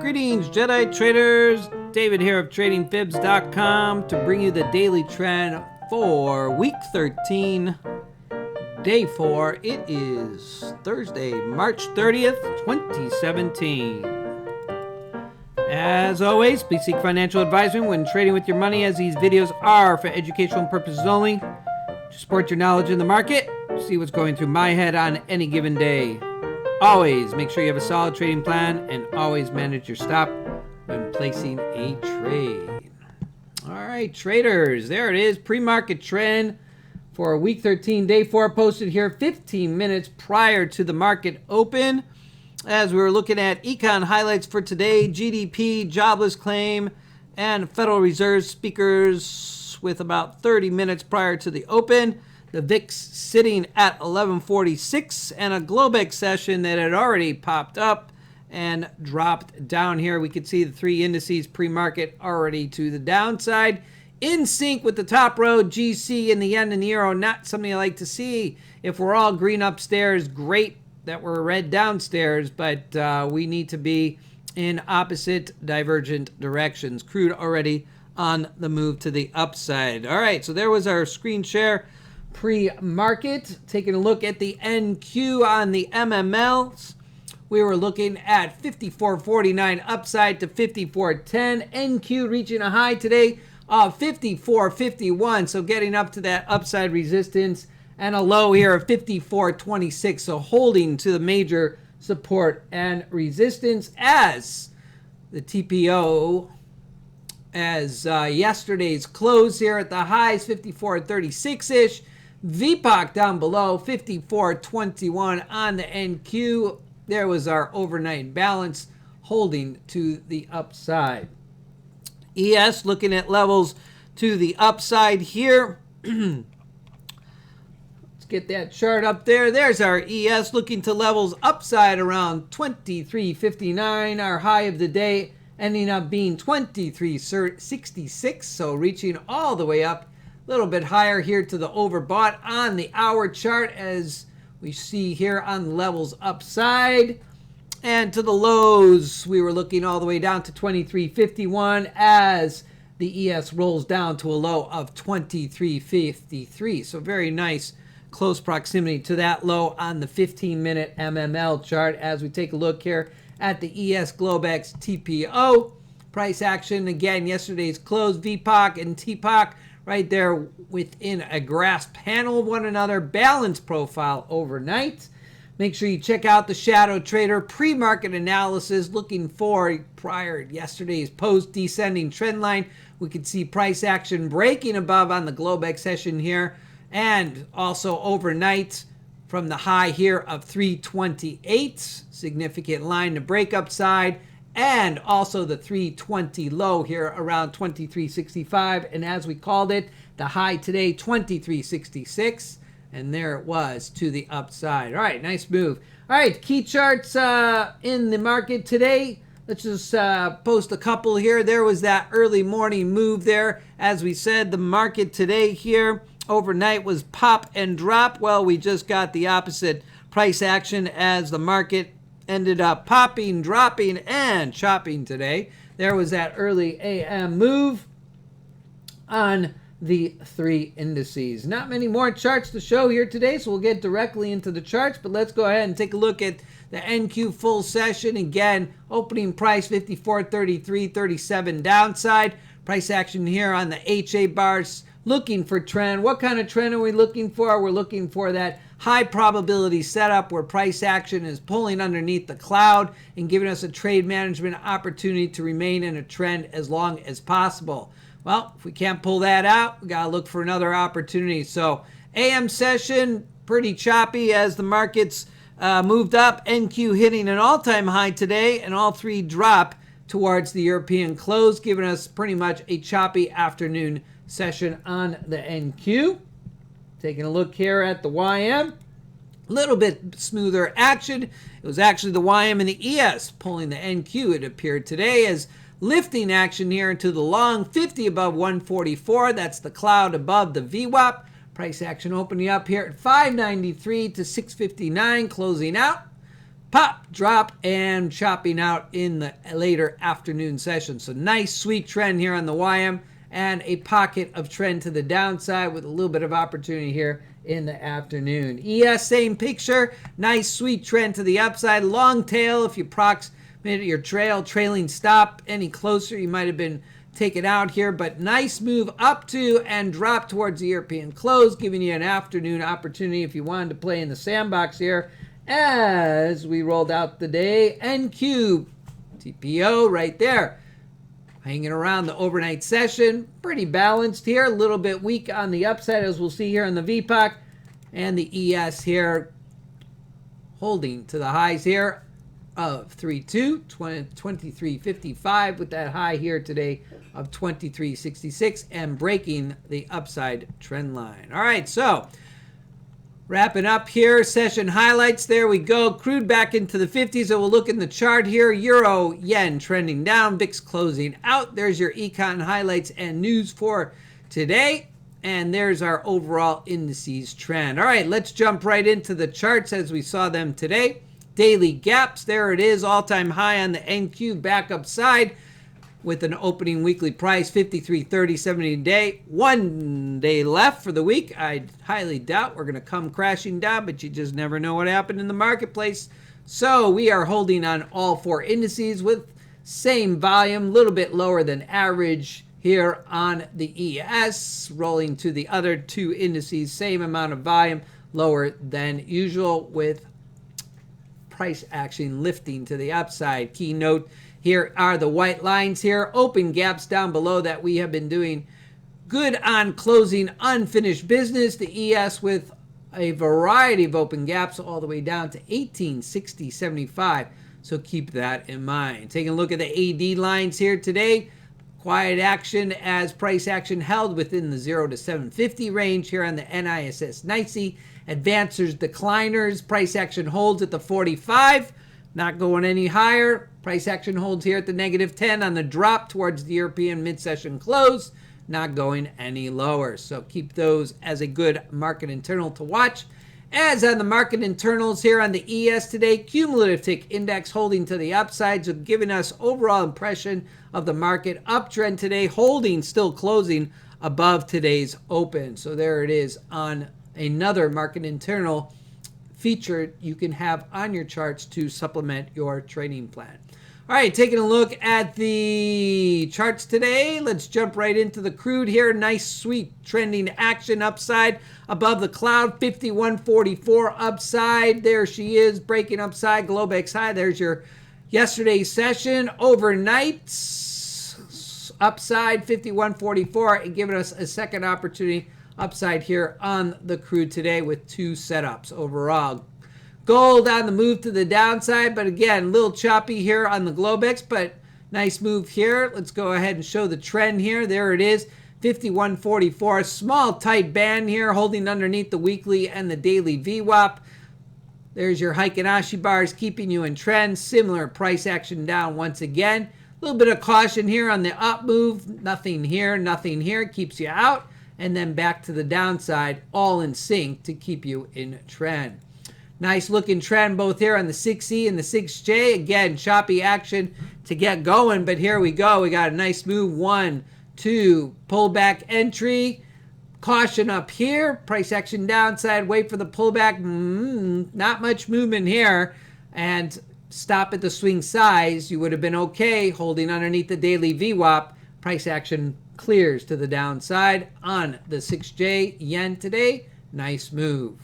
Greetings, Jedi traders. David here of TradingFibs.com to bring you the daily trend for week 13, day 4. It is Thursday, March 30th, 2017. As always, please seek financial advisement when trading with your money, as these videos are for educational purposes only. To support your knowledge in the market, see what's going through my head on any given day. Always make sure you have a solid trading plan and always manage your stop when placing a trade. All right, traders, there it is. Pre-market trend for week 13, day 4, posted here 15 minutes prior to the market open. As we were looking at econ highlights for today, GDP, jobless claim, and Federal Reserve speakers with about 30 minutes prior to the open. The VIX sitting at 1146, and a Globex session that had already popped up and dropped down here. We could see the three indices pre-market already to the downside. In sync with the top row, GC and the yen and the euro, not something I like to see. If we're all green upstairs, great that we're red downstairs, but we need to be in opposite divergent directions. Crude already on the move to the upside. All right, so there was our screen share pre-market. Taking a look at the NQ on the MMLs, we were looking at 54.49 upside to 54.10. NQ reaching a high today of 54.51, so getting up to that upside resistance, and a low here of 54.26, so holding to the major support and resistance. As the TPO, as yesterday's close here at the highs, 54.36-ish. VPOC down below, 54.21 on the NQ. There was our overnight balance holding to the upside. ES looking at levels to the upside here. Let's get that chart up there. There's our ES looking to levels upside around 23.59. Our high of the day ending up being 23.66, so reaching all the way up. A little bit higher here to the overbought on the hour chart, as we see here on levels upside. And to the lows, we were looking all the way down to 23.51 as the ES rolls down to a low of 23.53. So very nice close proximity to that low on the 15-minute MML chart. As we take a look here at the ES Globex TPO price action, again, yesterday's close, VPOC and TPOC right there within a grasp handle of one another, balanced profile overnight. Make sure you check out the Shadow Trader pre-market analysis, looking for prior yesterday's post descending trend line. We could see price action breaking above on the Globex session here, and also overnight from the high here of 328, significant line to break upside, and also the 320 low here around 23.65, and as we called it, the high today 23.66, and there it was to the upside. All right, nice move. All right, key charts in the market today. Let's just post a couple here. There was that early morning move there. As we said, the market today here overnight was pop and drop. Well, we just got the opposite price action as the market ended up popping, dropping, and chopping today. There was that early AM move on the three indices. Not many more charts to show here today, so we'll get directly into the charts, but let's go ahead and take a look at the NQ full session. Again, opening price 54.33.37 downside. Price action here on the HA bars. Looking for trend. What kind of trend are we looking for? We're looking for that high probability setup where price action is pulling underneath the cloud and giving us a trade management opportunity to remain in a trend as long as possible. Well, if we can't pull that out, we got to look for another opportunity. So AM session, pretty choppy as the markets moved up. NQ hitting an all-time high today, and all three drop towards the European close, giving us pretty much a choppy afternoon session on the NQ. Taking a look here at the YM, a little bit smoother action. It was actually the YM and the ES pulling the NQ, it appeared today, as lifting action here into the long 50 above 144. That's the cloud above the VWAP. Price action opening up here at 593 to 659, closing out. Pop, drop and chopping out in the later afternoon session. So nice sweet trend here on the YM and a pocket of trend to the downside with a little bit of opportunity here in the afternoon. ES, same picture. Nice sweet trend to the upside. Long tail if you approximate your trailing stop any closer, you might have been taken out here, but nice move up to and drop towards the European close, giving you an afternoon opportunity if you wanted to play in the sandbox here as we rolled out the day. NQ, TPO right there. Hanging around the overnight session, pretty balanced here, a little bit weak on the upside as we'll see here on the VPOC, and the ES here holding to the highs here of 3.2, 23.55 with that high here today of 23.66 and breaking the upside trend line. All right, so wrapping up here, session highlights. There we go. Crude back into the 50s. And we'll look in the chart here. Euro, yen trending down. VIX closing out. There's your econ highlights and news for today. And there's our overall indices trend. All right, let's jump right into the charts as we saw them today. Daily gaps. There it is. All-time high on the NQ back upside with an opening weekly price 53.30.70 a day. 1 day left for the week. I highly doubt we're going to come crashing down, but you just never know what happened in the marketplace. So we are holding on all four indices with same volume, a little bit lower than average here on the ES. Rolling to the other two indices, same amount of volume, lower than usual with price action lifting to the upside. Key note, here are the white lines here. Open gaps down below that we have been doing good on closing unfinished business. The ES with a variety of open gaps all the way down to 18.60.75. So keep that in mind. Taking a look at the AD lines here today. Quiet action as price action held within the 0 to 750 range here on the NISS NYSE. Advancers, decliners. Price action holds at the 45. Not going any higher. Price action holds here at the -10 on the drop towards the European mid-session close. Not going any lower. So keep those as a good market internal to watch. As on the market internals here on the ES today, cumulative tick index holding to the upside, so giving us overall impression of the market uptrend today, holding, still closing above today's open. So there it is on another market internal feature you can have on your charts to supplement your trading plan. All right, taking a look at the charts today. Let's jump right into the crude here. Nice, sweet, trending action upside above the cloud. 51.44 upside. There she is, breaking upside. Globex high. There's your yesterday's session. Overnight upside 51.44 and giving us a second opportunity upside here on the crude today with two setups overall. Gold on the move to the downside, but again, a little choppy here on the Globex, but nice move here. Let's go ahead and show the trend here. There it is, 51.44. Small, tight band here, holding underneath the weekly and the daily VWAP. There's your Heikin-Ashi bars keeping you in trend. Similar price action down once again. A little bit of caution here on the up move. Nothing here, nothing here. Keeps you out. And then back to the downside, all in sync to keep you in trend. Nice looking trend both here on the 6E and the 6J. Again, choppy action to get going, but here we go. We got a nice move. 1, 2, pullback entry. Caution up here. Price action downside. Wait for the pullback. Not much movement here. And stop at the swing size. You would have been okay holding underneath the daily VWAP. Price action clears to the downside on the 6J yen today. Nice move.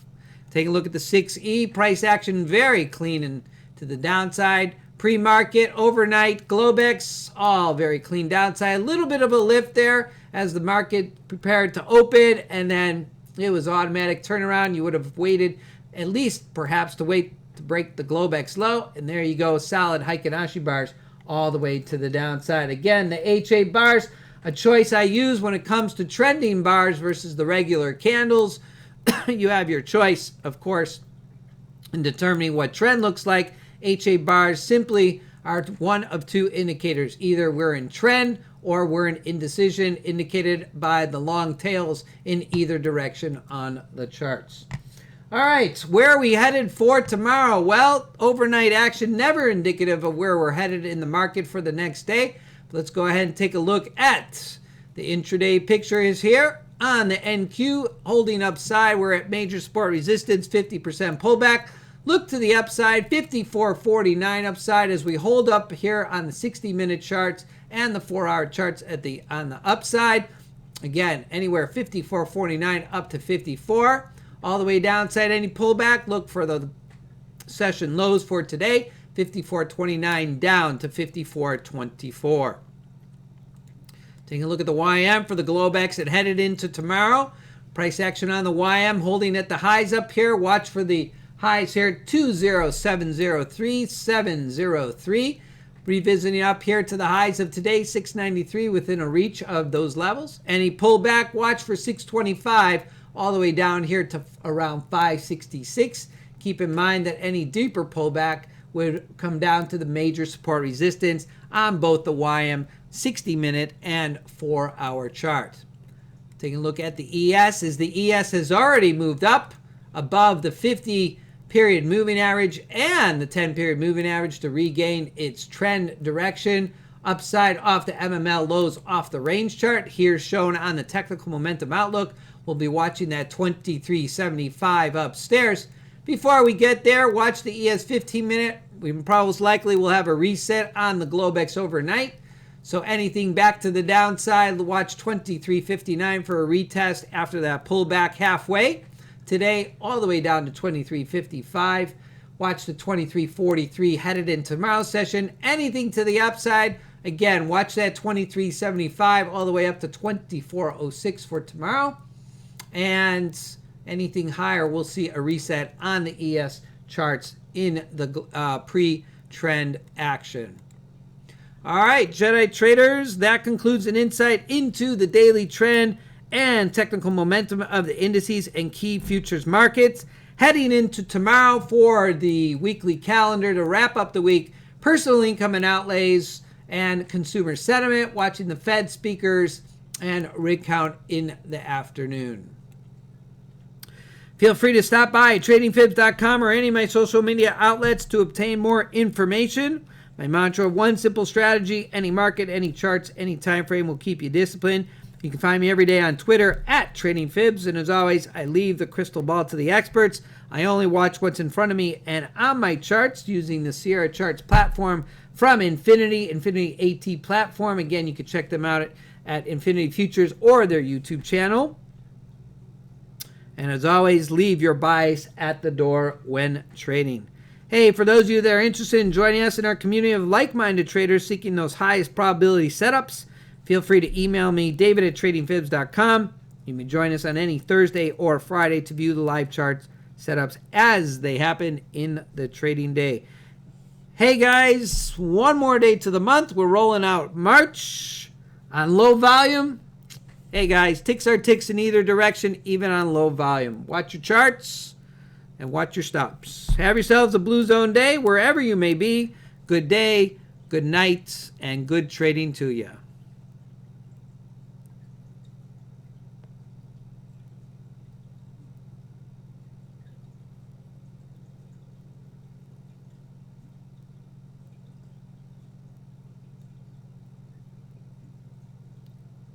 Take a look at the 6E. Price action very clean and to the downside. Pre-market, overnight, Globex, all very clean downside. A little bit of a lift there as the market prepared to open, and then it was automatic turnaround. You would have waited at least perhaps to wait to break the Globex low, and there you go, solid Heikin-Ashi bars all the way to the downside. Again, the H8 bars, a choice I use when it comes to trending bars versus the regular candles. You have your choice, of course, in determining what trend looks like. H8 bars simply are one of two indicators. Either we're in trend or we're in indecision, indicated by the long tails in either direction on the charts. All right, where are we headed for tomorrow? Well, overnight action never indicative of where we're headed in the market for the next day. Let's go ahead and take a look at the intraday picture is here on the NQ, holding upside. We're at major support resistance, 50% pullback. Look to the upside, 54.49 upside as we hold up here on the 60-minute charts and the 4-hour charts on the upside. Again, anywhere 54.49 up to 54. All the way downside, any pullback, look for the session lows for today, 54.29 down to 54.24. Taking a look at the YM for the Globex that headed into tomorrow. Price action on the YM holding at the highs up here. Watch for the highs here, 20703, revisiting up here to the highs of today, 693 within a reach of those levels. Any pullback, watch for 625 all the way down here to around 566. Keep in mind that any deeper pullback would come down to the major support resistance on both the YM 60-minute and 4-hour chart. Taking a look at the ES, as the ES has already moved up above the 50-period moving average and the 10-period moving average to regain its trend direction. Upside off the MML lows off the range chart, here shown on the technical momentum outlook. We'll be watching that 2375 upstairs. Before we get there, watch the ES 15-minute. We most likely will have a reset on the Globex overnight. So anything back to the downside, watch 2359 for a retest after that pullback halfway. Today, all the way down to 2355. Watch the 2343 headed in tomorrow's session. Anything to the upside, again, watch that 2375 all the way up to 2406 for tomorrow. And anything higher, we'll see a reset on the ES charts in the pre-trend action. All right, Jedi traders, that concludes an insight into the daily trend and technical momentum of the indices and key futures markets. Heading into tomorrow for the weekly calendar to wrap up the week, personal income and outlays and consumer sentiment, watching the Fed speakers and rig count in the afternoon. Feel free to stop by tradingfibs.com or any of my social media outlets to obtain more information. My mantra, one simple strategy, any market, any charts, any time frame will keep you disciplined. You can find me every day on Twitter at TradingFibs. And as always, I leave the crystal ball to the experts. I only watch what's in front of me and on my charts using the Sierra Charts platform from Infinity AT platform. Again, you can check them out at Infinity Futures or their YouTube channel. And as always, leave your bias at the door when trading. Hey, for those of you that are interested in joining us in our community of like-minded traders seeking those highest probability setups, feel free to email me, David at tradingfibs.com. You may join us on any Thursday or Friday to view the live charts setups as they happen in the trading day. Hey guys, one more day to the month. We're rolling out March on low volume. Hey guys, ticks are ticks in either direction, even on low volume. Watch your charts and watch your stops. Have yourselves a Blue Zone day wherever you may be. Good day, good night, and good trading to you.